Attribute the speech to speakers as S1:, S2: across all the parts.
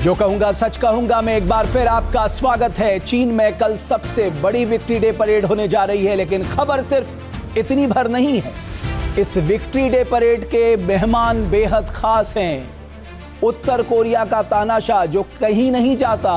S1: जो कहूंगा सच कहूंगा मैं एक बार फिर आपका स्वागत है। चीन में कल सबसे बड़ी विक्ट्री डे परेड होने जा रही है, लेकिन खबर सिर्फ इतनी भर नहीं है। इस विक्ट्री डे परेड के मेहमान बेहद खास हैं। उत्तर कोरिया का तानाशाह जो कहीं नहीं जाता,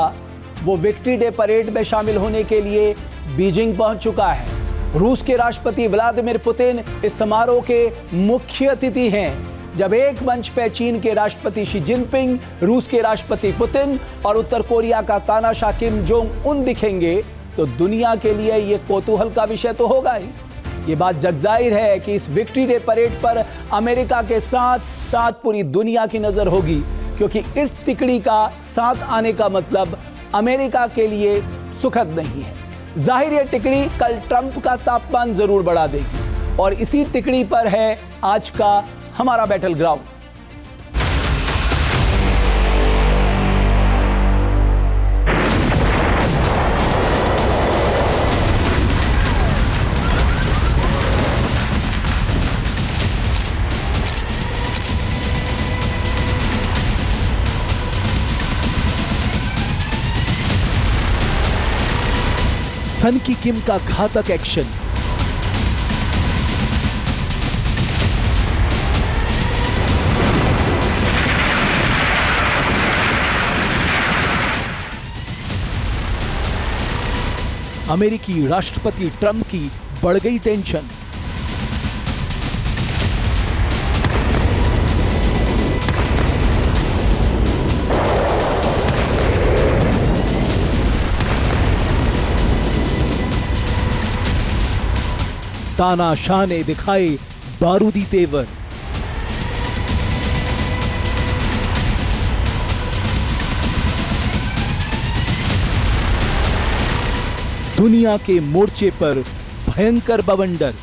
S1: वो विक्ट्री डे परेड में शामिल होने के लिए बीजिंग पहुंच चुका है। रूस के राष्ट्रपति व्लादिमीर पुतिन इस समारोह के मुख्य अतिथि हैं। जब एक मंच पर चीन के राष्ट्रपति शी जिनपिंग, रूस के राष्ट्रपति पुतिन और उत्तर कोरिया का तानाशाह किम जोंग उन दिखेंगे, तो दुनिया के लिए ये कौतूहल का विषय तो होगा ही। ये बात जगजाहिर है कि इस विक्ट्री डे परेड पर अमेरिका के साथ साथ पूरी दुनिया की नजर होगी, क्योंकि इस तिकड़ी का साथ आने का मतलब अमेरिका के लिए सुखद नहीं है। जाहिर ये तिकड़ी कल ट्रंप का तापमान जरूर बढ़ा देगी, और इसी तिकड़ी पर है आज का हमारा बैटल ग्राउंड। सन की किम का घातक एक्शन, अमेरिकी राष्ट्रपति ट्रंप की बढ़ गई टेंशन, तानाशाह ने दिखाए बारूदी तेवर, दुनिया के मोर्चे पर भयंकर बवंडर,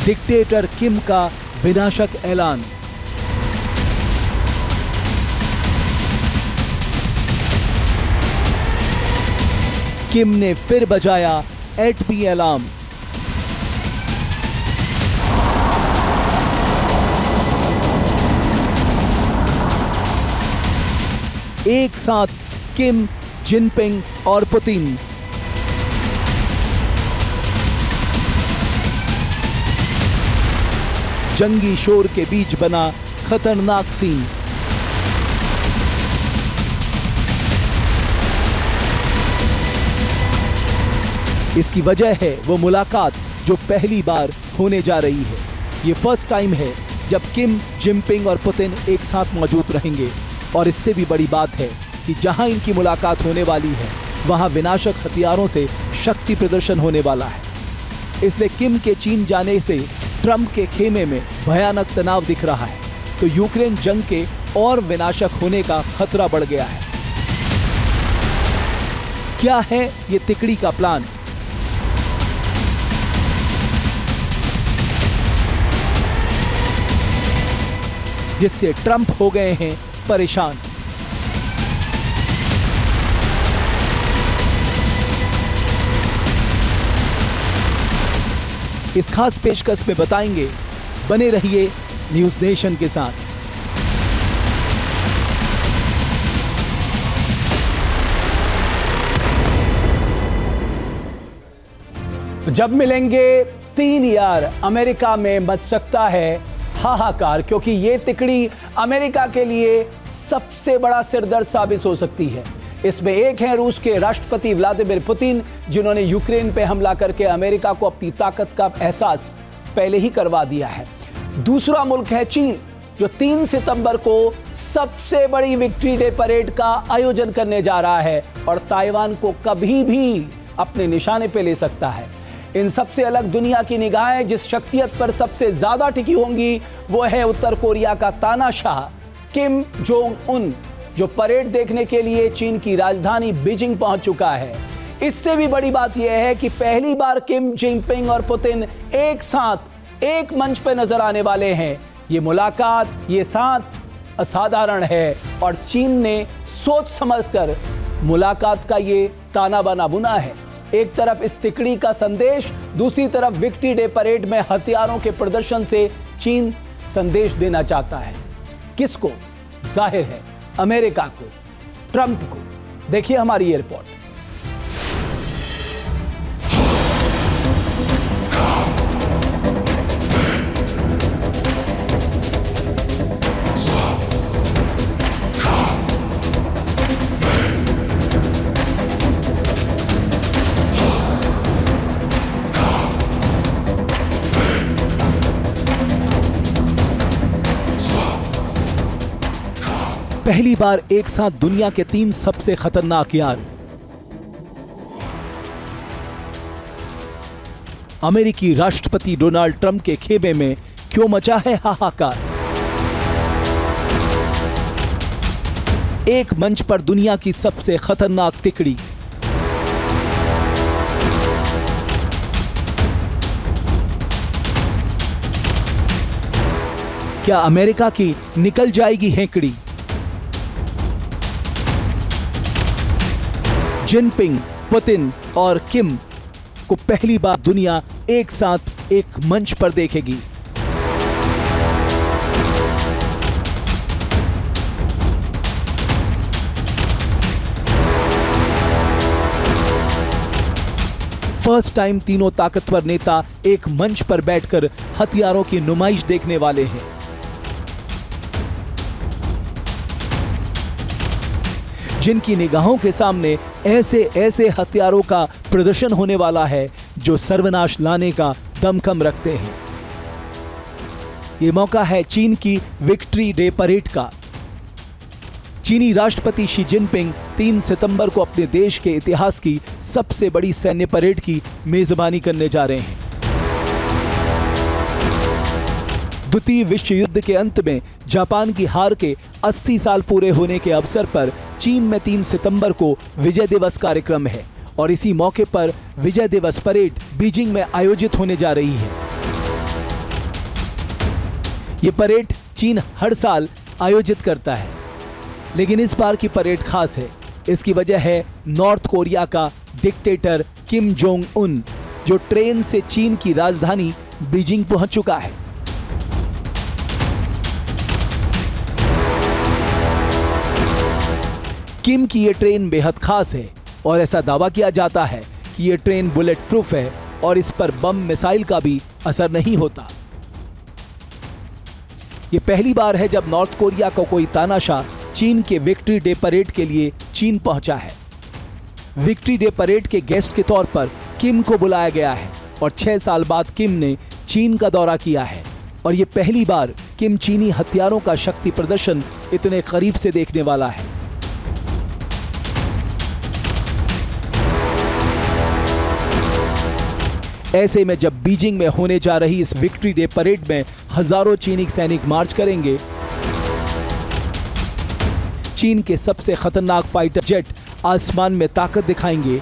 S1: डिक्टेटर किम का विनाशक ऐलान, किम ने फिर बजाया एटमी अलार्म, एक साथ किम, जिनपिंग और पुतिन। जंगी शोर के बीच बना खतरनाक सीन। इसकी वजह है वो मुलाकात जो पहली बार होने जा रही है। ये फर्स्ट टाइम है जब किम, जिनपिंग और पुतिन एक साथ मौजूद रहेंगे, और इससे भी बड़ी बात है कि जहां इनकी मुलाकात होने वाली है, वहां विनाशक हथियारों से शक्ति प्रदर्शन होने वाला है। इसलिए किम के चीन जाने से ट्रंप के खेमे में भयानक तनाव दिख रहा है, तो यूक्रेन जंग के और विनाशक होने का खतरा बढ़ गया है। क्या है ये तिकड़ी का प्लान? जिससे ट्रंप हो गए हैं परेशान। इस खास पेशकश में बताएंगे, बने रहिए न्यूज़ नेशन के साथ। तो जब मिलेंगे तीन यार, अमेरिका में मच सकता है हाहाकार, क्योंकि ये तिकड़ी अमेरिका के लिए सबसे बड़ा सिरदर्द साबित हो सकती है। इसमें एक है रूस के राष्ट्रपति व्लादिमीर पुतिन, जिन्होंने यूक्रेन पे हमला करके अमेरिका को अपनी ताकत का एहसास पहले ही करवा दिया है। दूसरा मुल्क है चीन, जो 3 सितंबर को सबसे बड़ी विक्ट्री डे परेड का आयोजन करने जा रहा है, और ताइवान को कभी भी अपने निशाने पे ले सकता है। इन सबसे अलग दुनिया की निगाहें जिस शख्सियत पर सबसे ज्यादा टिकी होंगी, वो है उत्तर कोरिया का तानाशाह किम जोंग उन, जो परेड देखने के लिए चीन की राजधानी बीजिंग पहुंच चुका है। इससे भी बड़ी बात यह है कि पहली बार किम, जिनपिंग और पुतिन एक साथ एक मंच पर नजर आने वाले हैं। ये मुलाकात, ये साथ असाधारण है, और चीन ने सोच समझकर मुलाकात का ये ताना बाना बुना है। एक तरफ इस तिकड़ी का संदेश, दूसरी तरफ विक्ट्री डे परेड में हथियारों के प्रदर्शन से चीन संदेश देना चाहता है। किसको? जाहिर है अमेरिका को, ट्रंप को। देखिए हमारी ये रिपोर्ट। पहली बार एक साथ दुनिया के 3 सबसे खतरनाक यार। अमेरिकी राष्ट्रपति डोनाल्ड ट्रंप के खेमे में क्यों मचा है हाहाकार? एक मंच पर दुनिया की सबसे खतरनाक तिकड़ी। क्या अमेरिका की निकल जाएगी हेकड़ी? जिनपिंग, पुतिन और किम को पहली बार दुनिया एक साथ एक मंच पर देखेगी। फर्स्ट टाइम तीनों ताकतवर नेता एक मंच पर बैठकर हथियारों की नुमाइश देखने वाले हैं। जिनकी निगाहों के सामने ऐसे ऐसे हथियारों का प्रदर्शन होने वाला है जो सर्वनाश लाने का दमखम रखते हैं। यह मौका है चीन की विक्ट्री डे परेड का। चीनी राष्ट्रपति शी जिनपिंग 3 सितंबर को अपने देश के इतिहास की सबसे बड़ी सैन्य परेड की मेजबानी करने जा रहे हैं। द्वितीय विश्व युद्ध के अंत में जापान की हार के 80 साल पूरे होने के अवसर पर चीन में 3 सितंबर को विजय दिवस कार्यक्रम है और इसी मौके पर विजय दिवस परेड बीजिंग में आयोजित होने जा रही है। यह परेड चीन हर साल आयोजित करता है, लेकिन इस बार की परेड खास है। इसकी वजह है नॉर्थ कोरिया का डिक्टेटर किम जोंग उन, जो ट्रेन से चीन की राजधानी बीजिंग पहुंच चुका है। किम की यह ट्रेन बेहद खास है और ऐसा दावा किया जाता है कि यह ट्रेन बुलेट प्रूफ है और इस पर बम मिसाइल का भी असर नहीं होता। यह पहली बार है जब नॉर्थ कोरिया का कोई तानाशाह चीन के विक्ट्री डे परेड के लिए चीन पहुंचा है। विक्ट्री डे परेड के गेस्ट के तौर पर किम को बुलाया गया है और 6 साल बाद किम ने चीन का दौरा किया है और यह पहली बार किम चीनी हथियारों का शक्ति प्रदर्शन इतने करीब से देखने वाला है। ऐसे में जब बीजिंग में होने जा रही इस विक्ट्री डे परेड में हजारों चीनी सैनिक मार्च करेंगे, चीन के सबसे खतरनाक फाइटर जेट आसमान में ताकत दिखाएंगे,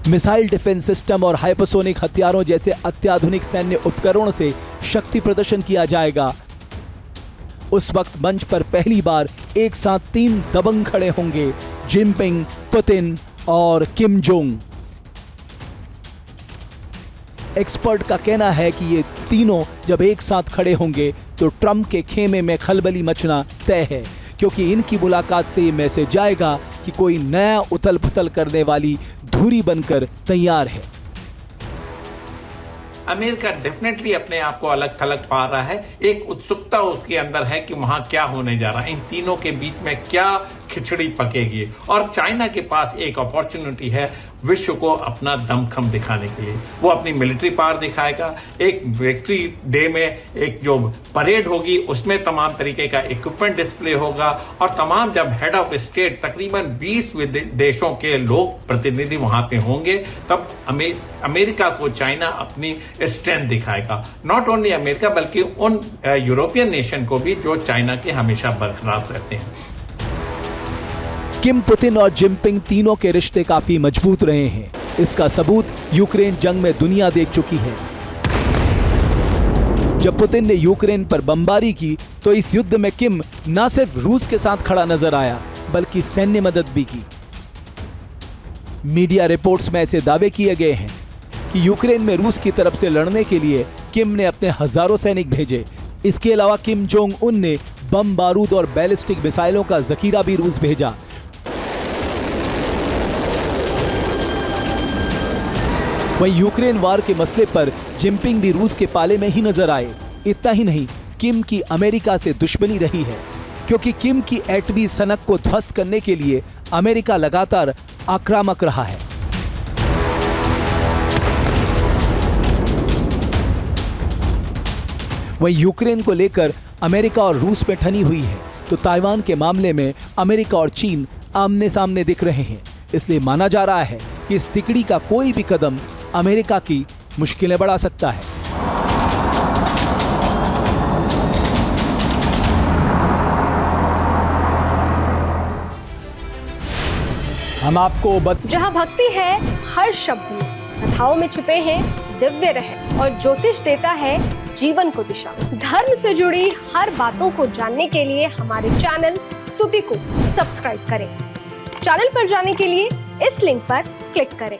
S1: मिसाइल डिफेंस सिस्टम और हाइपरसोनिक हथियारों जैसे अत्याधुनिक सैन्य उपकरणों से शक्ति प्रदर्शन किया जाएगा। उस वक्त मंच पर पहली बार एक साथ 3 दबंग खड़े होंगे, जिनपिंग, पुतिन और किम जोंग। एक्सपर्ट का कहना है कि ये तीनों जब एक साथ खड़े होंगे तो ट्रंप के खेमे में खलबली मचना तय है, क्योंकि इनकी मुलाकात से ये मैसेज जाएगा कि कोई नया उथल पुथल करने वाली धुरी बनकर तैयार है।
S2: अमेरिका डेफिनेटली अपने आप को अलग थलग पा रहा है। एक उत्सुकता उसके अंदर है कि वहां क्या होने जा रहा है, इन तीनों के बीच में क्या खिचड़ी पकेगी। और चाइना के पास एक अपॉर्चुनिटी है विश्व को अपना दमखम दिखाने के लिए। वो अपनी मिलिट्री पावर दिखाएगा। एक विक्ट्री डे में एक जो परेड होगी उसमें तमाम तरीके का इक्विपमेंट डिस्प्ले होगा और तमाम जब हेड ऑफ स्टेट तकरीबन 20 देशों के लोग प्रतिनिधि वहां पे होंगे, तब अमेरिका को चाइना अपनी स्ट्रेंथ दिखाएगा। नॉट ओनली अमेरिका बल्कि उन यूरोपियन नेशन को भी जो चाइना के हमेशा बरकरार रहते हैं।
S1: किम, पुतिन और जिनपिंग तीनों के रिश्ते काफी मजबूत रहे हैं। इसका सबूत यूक्रेन जंग में दुनिया देख चुकी है। जब पुतिन ने यूक्रेन पर बमबारी की तो इस युद्ध में किम न सिर्फ रूस के साथ खड़ा नजर आया बल्कि सैन्य मदद भी की। मीडिया रिपोर्ट्स में ऐसे दावे किए गए हैं कि यूक्रेन में रूस की तरफ से लड़ने के लिए किम ने अपने हजारों सैनिक भेजे। इसके अलावा किम जोंग उन ने बम बारूद और बैलिस्टिक मिसाइलों का जखीरा भी रूस भेजा। वहीं यूक्रेन वार के मसले पर जिनपिंग भी रूस के पाले में ही नजर आए। इतना ही नहीं, किम की अमेरिका से दुश्मनी रही है, क्योंकि किम की एटमी सनक को ध्वस्त करने के लिए अमेरिका लगातार आक्रामक रहा है। वहीं यूक्रेन को लेकर अमेरिका और रूस में ठनी हुई है, तो ताइवान के मामले में अमेरिका और चीन आमने सामने दिख रहे हैं। इसलिए माना जा रहा है कि इस तिकड़ी का कोई भी कदम अमेरिका की मुश्किलें बढ़ा सकता है। हम आपको
S3: जहां भक्ति है हर शब्द में, कथाओं में छुपे हैं दिव्य रहस्य और ज्योतिष देता है जीवन को दिशा। धर्म से जुड़ी हर बातों को जानने के लिए हमारे चैनल स्तुति को सब्सक्राइब करें। चैनल पर जाने के लिए इस लिंक पर क्लिक करें।